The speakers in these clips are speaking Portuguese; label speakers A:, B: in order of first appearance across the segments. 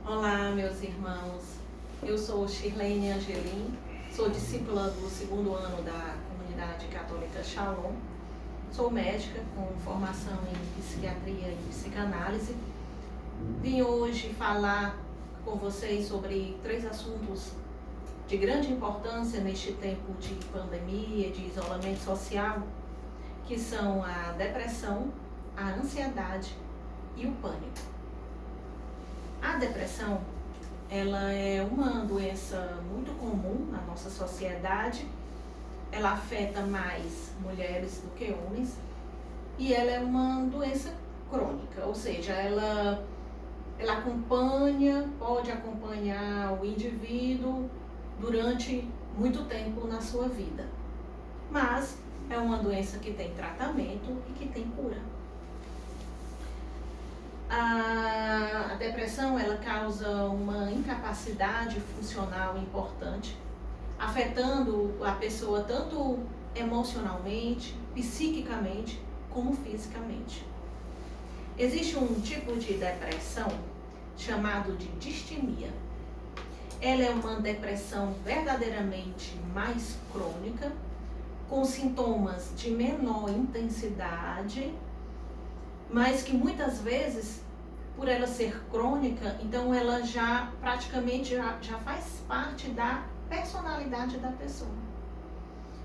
A: Olá, meus irmãos. Eu sou Shirlene Angelim, sou discípula do segundo ano da Comunidade Católica Shalom. Sou médica com formação em psiquiatria e psicanálise. Vim hoje falar com vocês sobre 3 assuntos de grande importância neste tempo de pandemia, de isolamento social, que são a depressão, a ansiedade e o pânico. A depressão, ela é uma doença muito comum na nossa sociedade. Ela afeta mais mulheres do que homens e ela é uma doença crônica, ou seja, ela pode acompanhar o indivíduo durante muito tempo na sua vida. Mas é uma doença que tem tratamento e que tem cura. A depressão, ela causa uma incapacidade funcional importante, afetando a pessoa tanto emocionalmente, psiquicamente, como fisicamente. Existe um tipo de depressão chamado de distimia. Ela é uma depressão verdadeiramente mais crônica, com sintomas de menor intensidade, mas que muitas vezes, por ela ser crônica, então ela já praticamente já faz parte da personalidade da pessoa.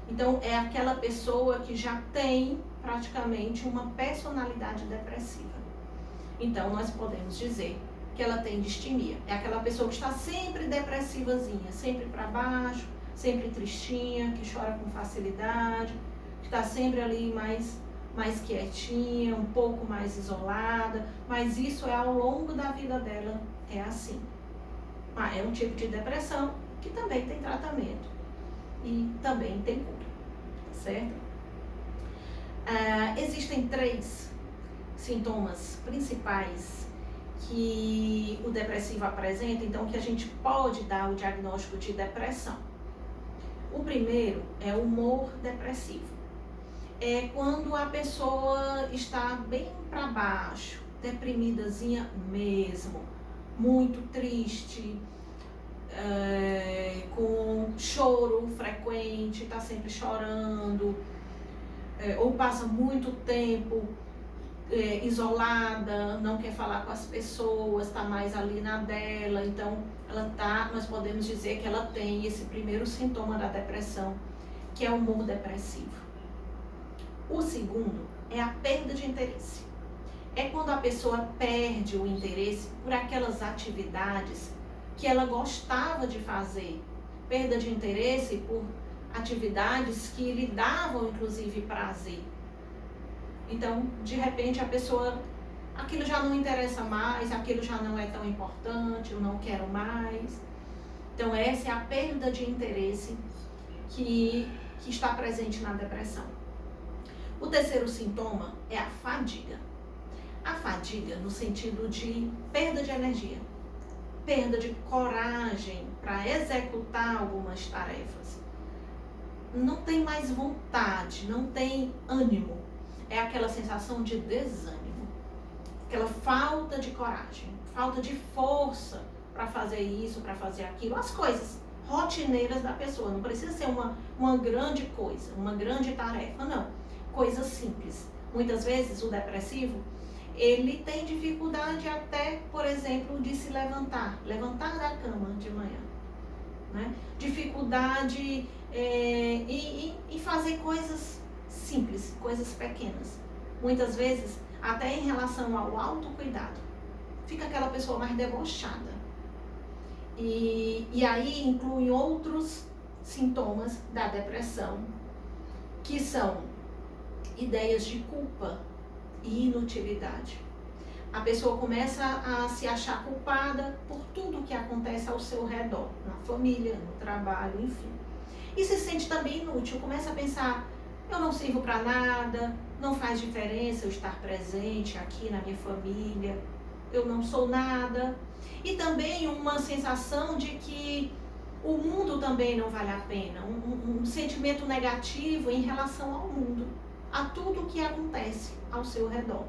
A: Então é aquela pessoa que já tem praticamente uma personalidade depressiva. Então nós podemos dizer que ela tem distimia. É aquela pessoa que está sempre depressivazinha, sempre para baixo, sempre tristinha, que chora com facilidade, que está sempre ali mais quietinha, um pouco mais isolada, mas isso é ao longo da vida dela, é assim. É um tipo de depressão que também tem tratamento e também tem cura, certo? Existem 3 sintomas principais que o depressivo apresenta, então que a gente pode dar o diagnóstico de depressão. O primeiro é o humor depressivo. É quando a pessoa está bem para baixo, deprimidazinha mesmo, muito triste, com choro frequente, está sempre chorando, ou passa muito tempo isolada, não quer falar com as pessoas, está mais ali na dela. Então nós podemos dizer que ela tem esse primeiro sintoma da depressão, que é o humor depressivo. O segundo é a perda de interesse. É quando a pessoa perde o interesse por aquelas atividades que ela gostava de fazer. Perda de interesse por atividades que lhe davam, inclusive, prazer. Então, de repente, a pessoa, aquilo já não interessa mais, aquilo já não é tão importante, eu não quero mais. Então, essa é a perda de interesse que está presente na depressão. O terceiro sintoma é a fadiga. A fadiga no sentido de perda de energia, perda de coragem para executar algumas tarefas. Não tem mais vontade, não tem ânimo. É aquela sensação de desânimo, aquela falta de coragem, falta de força para fazer isso, para fazer aquilo, as coisas rotineiras da pessoa. Não precisa ser uma grande coisa, uma grande tarefa, não. Coisas simples. Muitas vezes o depressivo, ele tem dificuldade até, por exemplo, de se levantar da cama de manhã, né? Dificuldade em fazer coisas simples, coisas pequenas. Muitas vezes, até em relação ao autocuidado, fica aquela pessoa mais debochada. E aí incluem outros sintomas da depressão, que são ideias de culpa e inutilidade. A pessoa começa a se achar culpada por tudo que acontece ao seu redor, na família, no trabalho, enfim. E se sente também inútil, começa a pensar, eu não sirvo para nada, não faz diferença eu estar presente aqui na minha família, eu não sou nada. E também uma sensação de que o mundo também não vale a pena, um sentimento negativo em relação ao mundo, a tudo que acontece ao seu redor.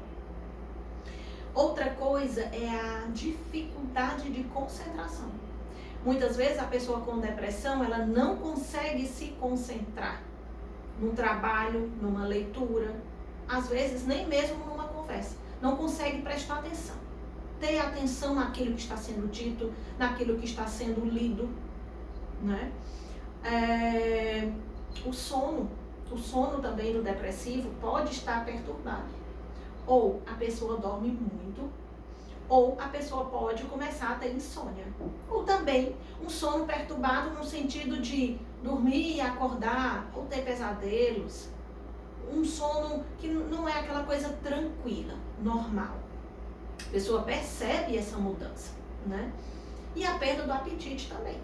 A: Outra coisa é a dificuldade de concentração. Muitas vezes a pessoa com depressão, ela não consegue se concentrar num trabalho, numa leitura, às vezes nem mesmo numa conversa. Não consegue prestar atenção. Ter atenção naquilo que está sendo dito, naquilo que está sendo lido, né? O sono também do depressivo pode estar perturbado. Ou a pessoa dorme muito, ou a pessoa pode começar a ter insônia. Ou também um sono perturbado no sentido de dormir e acordar, ou ter pesadelos. Um sono que não é aquela coisa tranquila, normal. A pessoa percebe essa mudança, né? E a perda do apetite também.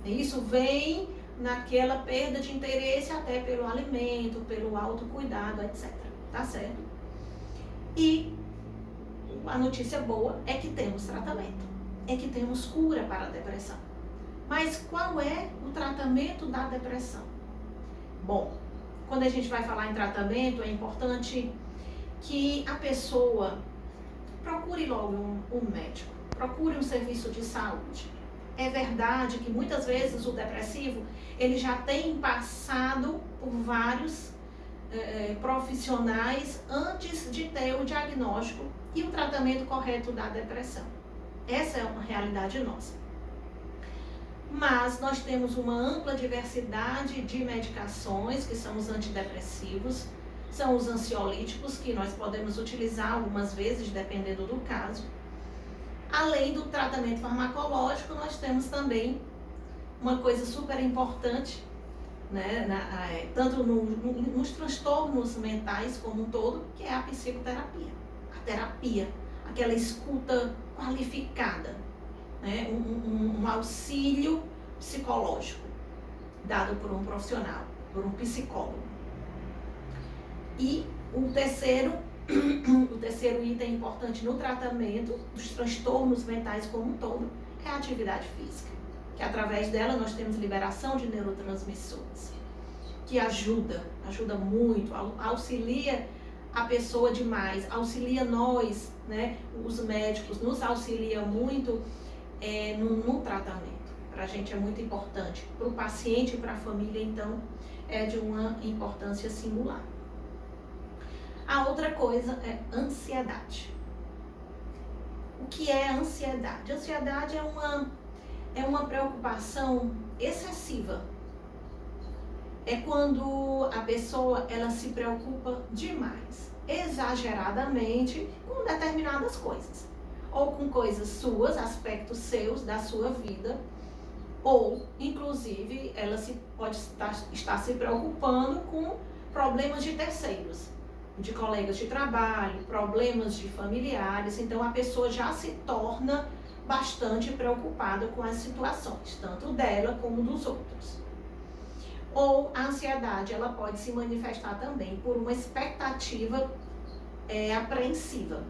A: Isso vem naquela perda de interesse até pelo alimento, pelo autocuidado, etc. Tá certo? E a notícia boa é que temos tratamento, é que temos cura para a depressão. Mas qual é o tratamento da depressão? Bom, quando a gente vai falar em tratamento, é importante que a pessoa procure logo um médico, procure um serviço de saúde. É verdade que muitas vezes o depressivo, ele já tem passado por vários profissionais antes de ter o diagnóstico e o tratamento correto da depressão. Essa é uma realidade nossa. Mas nós temos uma ampla diversidade de medicações, que são os antidepressivos, são os ansiolíticos, que nós podemos utilizar algumas vezes, dependendo do caso. Além do tratamento farmacológico, nós temos também uma coisa super importante, né, tanto nos transtornos mentais como um todo, que é a psicoterapia. A terapia, aquela escuta qualificada, né, um auxílio psicológico dado por um profissional, por um psicólogo. E o terceiro item importante no tratamento dos transtornos mentais como um todo é a atividade física, que através dela nós temos liberação de neurotransmissores, que ajuda muito, auxilia a pessoa demais, auxilia nós, né, os médicos, nos auxilia muito no tratamento. Para a gente é muito importante, para o paciente e para a família, então, é de uma importância singular. A outra coisa é ansiedade. O que é ansiedade? Ansiedade é uma preocupação excessiva. É quando a pessoa ela se preocupa demais, exageradamente, com determinadas coisas. Ou com coisas suas, aspectos seus da sua vida, ou, inclusive, ela pode estar se preocupando com problemas de terceiros, de colegas de trabalho, problemas de familiares. Então a pessoa já se torna bastante preocupada com as situações, tanto dela como dos outros. Ou a ansiedade, ela pode se manifestar também por uma expectativa apreensiva.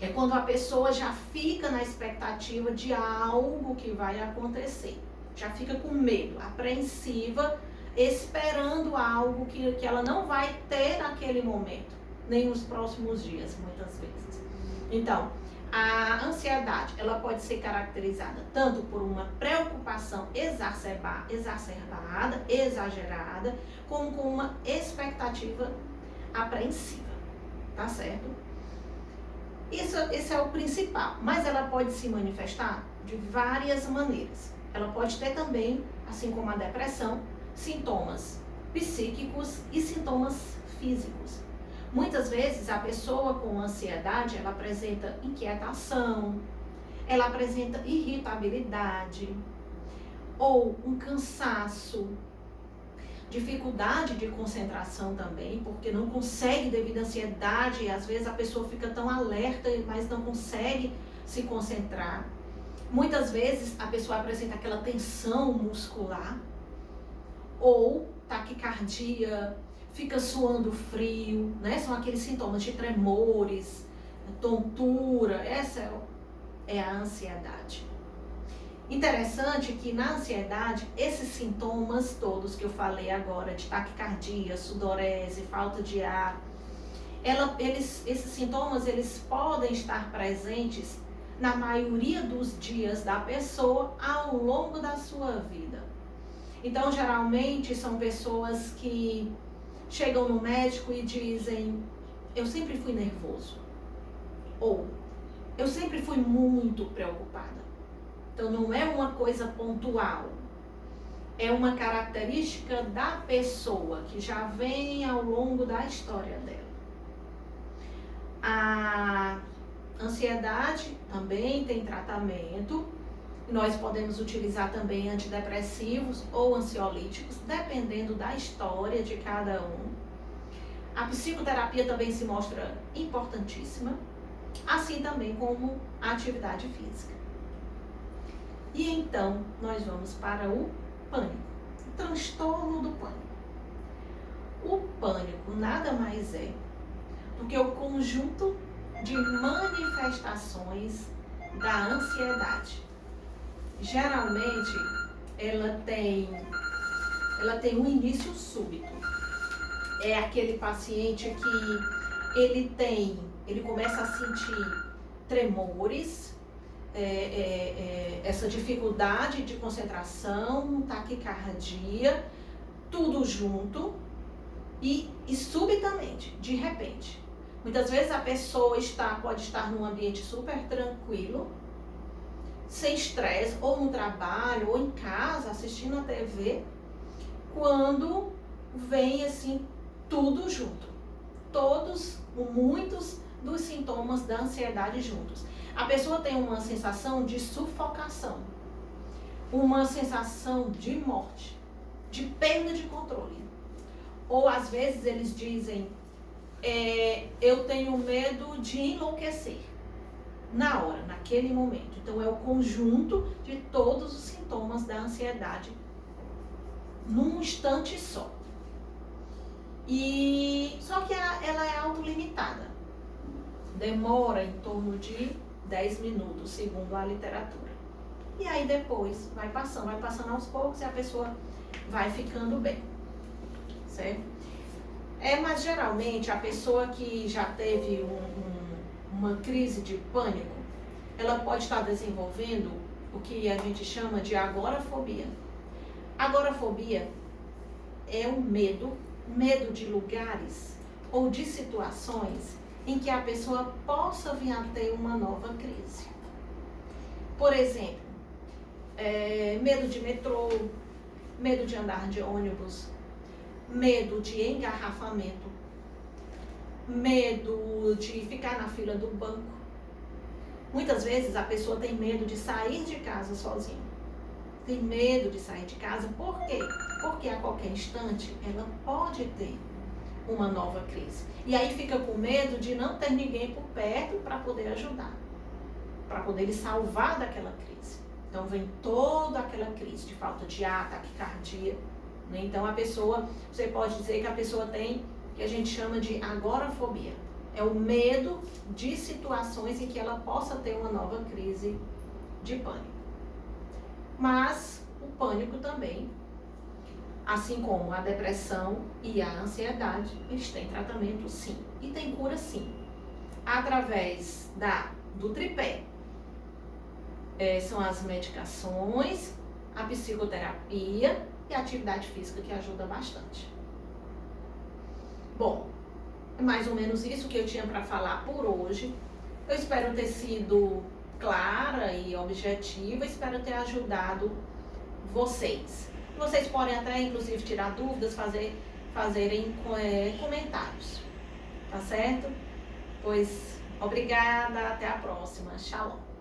A: É quando a pessoa já fica na expectativa de algo que vai acontecer, já fica com medo, apreensiva, esperando algo que ela não vai ter naquele momento, nem nos próximos dias, muitas vezes. Então, a ansiedade, ela pode ser caracterizada tanto por uma preocupação exacerbada, exagerada, como com uma expectativa apreensiva, tá certo? Esse é o principal, mas ela pode se manifestar de várias maneiras. Ela pode ter também, assim como a depressão, sintomas psíquicos e sintomas físicos. Muitas vezes a pessoa com ansiedade, ela apresenta inquietação, ela apresenta irritabilidade, ou um cansaço, dificuldade de concentração também, porque não consegue devido à ansiedade, e às vezes a pessoa fica tão alerta, mas não consegue se concentrar. Muitas vezes a pessoa apresenta aquela tensão muscular, ou taquicardia, fica suando frio, né? São aqueles sintomas de tremores, tontura, essa é a ansiedade. Interessante que na ansiedade, esses sintomas todos que eu falei agora, de taquicardia, sudorese, falta de ar, esses sintomas eles podem estar presentes na maioria dos dias da pessoa ao longo da sua vida. Então, geralmente, são pessoas que chegam no médico e dizem: eu sempre fui nervoso, ou eu sempre fui muito preocupada. Então, não é uma coisa pontual, é uma característica da pessoa que já vem ao longo da história dela. A ansiedade também tem tratamento. Nós podemos utilizar também antidepressivos ou ansiolíticos, dependendo da história de cada um. A psicoterapia também se mostra importantíssima, assim também como a atividade física. E então, nós vamos para o pânico, o transtorno do pânico. O pânico nada mais é do que o conjunto de manifestações da ansiedade. Geralmente, ela tem um início súbito. É aquele paciente que ele começa a sentir tremores, essa dificuldade de concentração, taquicardia, tudo junto e subitamente, de repente. Muitas vezes a pessoa pode estar num ambiente super tranquilo, sem estresse, ou no trabalho, ou em casa, assistindo a TV, quando vem assim tudo junto. Muitos dos sintomas da ansiedade juntos. A pessoa tem uma sensação de sufocação, uma sensação de morte, de perda de controle. Ou às vezes eles dizem: eu tenho medo de enlouquecer. Na hora, naquele momento. Então, é o conjunto de todos os sintomas da ansiedade num instante só. Só que ela é autolimitada. Demora em torno de 10 minutos, segundo a literatura. E aí depois vai passando aos poucos e a pessoa vai ficando bem. Certo? Mas geralmente a pessoa que já teve uma crise de pânico, ela pode estar desenvolvendo o que a gente chama de agorafobia. Agorafobia é o medo de lugares ou de situações em que a pessoa possa vir a ter uma nova crise. Por exemplo, medo de metrô, medo de andar de ônibus, medo de engarrafamento, medo de ficar na fila do banco. Muitas vezes a pessoa tem medo de sair de casa sozinha. Tem medo de sair de casa, por quê? Porque a qualquer instante ela pode ter uma nova crise. E aí fica com medo de não ter ninguém por perto para poder ajudar, para poder lhe salvar daquela crise. Então vem toda aquela crise de falta de ar, taquicardia. Né? Então você pode dizer que a pessoa tem o que a gente chama de agorafobia. É o medo de situações em que ela possa ter uma nova crise de pânico. Mas o pânico também, assim como a depressão e a ansiedade, eles têm tratamento sim, e tem cura sim, através do tripé. São as medicações, a psicoterapia e a atividade física, que ajuda bastante. Bom, é mais ou menos isso que eu tinha para falar por hoje. Eu espero ter sido clara e objetiva, espero ter ajudado vocês. Vocês podem até, inclusive, tirar dúvidas, fazerem comentários, tá certo? Pois, obrigada, até a próxima. Shalom.